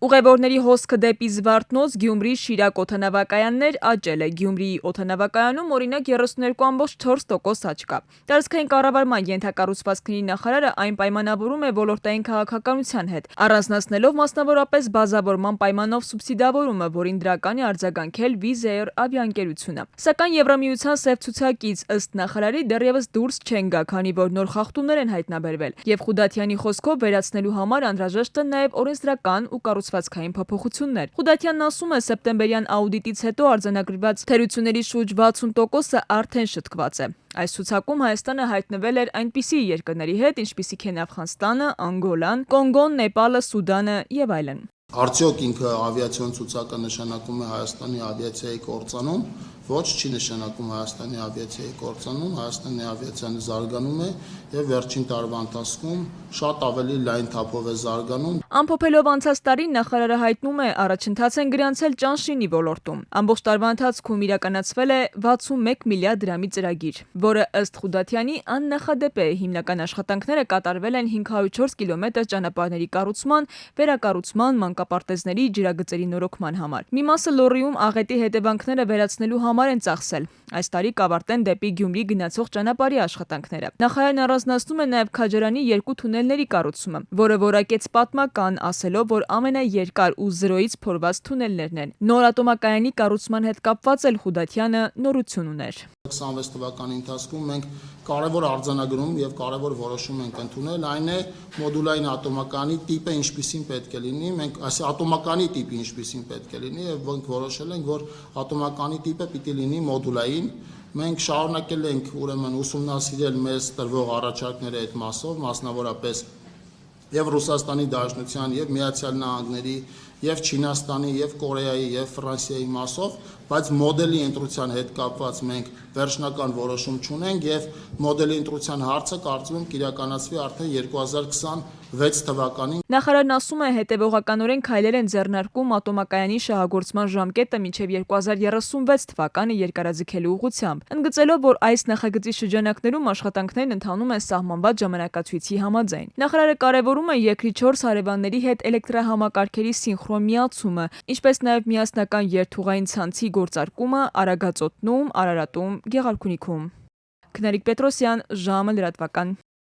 Ուղևորների հոսքը դեպի Զվարթնոց, Գյումրի, Շիրակ օդանավակայաններ աճել է։ Գյումրիի օդանավակայանում օրինակ 32.4% աճ կա։ Տարածքային կառավարման ենթակառուցվածքների նախարարը այն պայմանավորում է ոլորտային քաղաքականության հետ, առանձնացնելով մասնավորապես բազավորման պայմանով սուբսիդավորումը, որին դրական է արձագանքել Wizz Air ավիաընկերությունը։ Սակայն Եվրամիության սև ցուցակից ըստ նախարարի դեռևս դուրս չեն գա, քանի որ նոր խախտումներ են հայտնաբերվել, եւ Խուդատյանի խոսքով վերացնելու համար անհրաժեշտ են նաեւ օրենսդրական ու կառուցվածքային փոփոխություններ։ Խուդատյանն ասում է, սեպտեմբերյան աուդիտից հետո արձանագրված թերությունների շուրջ 60%-ը արդեն շտկված է։ Այս ցուցակում Հայաստանը հայտնվել էր այնպիսի երկրների հետ, ինչպիսիք են Աֆղանստանը, Անգոլան, Կոնգոն, Նեպալը, Սուդանը եւ այլն։ Արդյոք ինքը ավիացիոն ցուցակը նշանակում է Հայաստանի ավիացիայի կործանում, ոչ, չի նշանակում Հայաստանի ավիացիայի կործանում, Հայաստանի ավիացիան զարգանում է եւ վերջին տարվա ընթացքում շատ ավելի լայն թափով է զարգանում։ Ամփոփելով անցած տարին նախարարը հայտնում է, առաջընթաց են գրանցել ճանշինի ոլորտում։ Ամբողջ տարվա ընթացքում իրականացվել է 61 միլիարդ դրամի ծրագիր, որը ըստ Խուդատյանի աննախադեպ է։ Հիմնական աշխատանքները կատարվել են 504 կիլոմետր ճանապարհների կառուցման, վերակառուցման, մանկապարտեզների, ջրագծերի նորոգման համար։ Մի մասը Լոռիում աղետի հետևանքները վերացնելու համար են ծախսել։ Այս տարի կավարտեն դեպի Գյումրի գնացող ճանապարհի աշխատանքները։ Նախարարն առանձնացնում է նաև Քաջարանի 2 թունելների կառուցումը, որը որակեց պատմական, ասելով, որ ամենաերկար ու զրոյից փորված թունելներն են։ Նոր ատոմակայանի կառուցման հետ կապված էլ Խուդատյանը նորություն ուներ։ 26 թվականի ընթացքում մենք կարևոր արձանագրում եւ կարևոր որոշում ենք ընդունել, այն է մոդուլային ատոմականի տիպը ինչպիսին պետք է լինի, մենք այս ատոմականի տիպը ինչպիսին պետք է լինի եւ մենք որոշել ենք, որ ատոմականի տիպը պիտի լինի մոդուլային։ Մենք շարունակել ենք ուրեմն ուսումնասիրել մեզ տրվող առաջարկները այդ մասով, մասնավորապես եւ Ռուսաստանի Դաշնության եւ Միացյալ Նահանգների եւ Չինաստանի եւ Կորեայի եւ Ֆրանսիայի մասով, բայց մոդելի ընտրության հետ կապված մենք վերջնական որոշում չունենք եւ մոդելի ընտրության հարցը կարծում եմ կիրականացվի արդեն 2026 թվականին։ Նախարարն ասում է, հետևողականորեն քայլեր են ձեռնարկում ատոմակայանի շահագործման ժամկետը մինչև 2036 թվականը երկարաձգելու ուղղությամբ, ընդգծելով, որ այս նախագծի շրջանակներում աշխատանքներն ընթանում են սահմանված ժամանակացույցի համաձայն։ Նախարարը կարևորում է երկրի 4 հարևանների հետ էլեկտրահամակարգերի սինխրոն միացումը, ինչպես նաև միասնական երթուղային ցանցի գործարկումը Արագածոտնում, Արարատում, Գեղարքունիքում։ Քնարիկ Պետրոսյան, ժամը լրատվական։